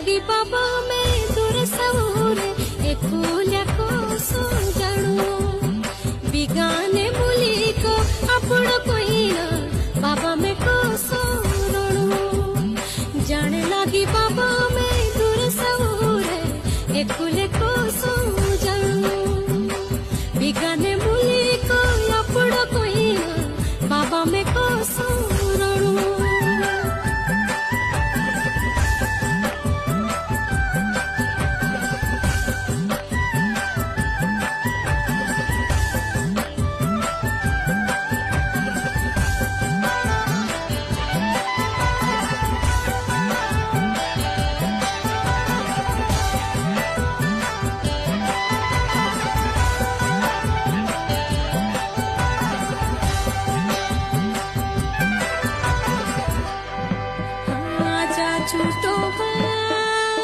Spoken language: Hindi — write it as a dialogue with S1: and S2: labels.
S1: लगी बाबा मैं दूर सऊरे एकुल्या को जाणू बिगाने मुली को आपण कोइना बाबा में को सोरणू जाने लगी बाबा मैं दूर सऊरे एकुले को जाणू बिगाने मुली को आपण कोइना बाबा में को सोरणू छूटो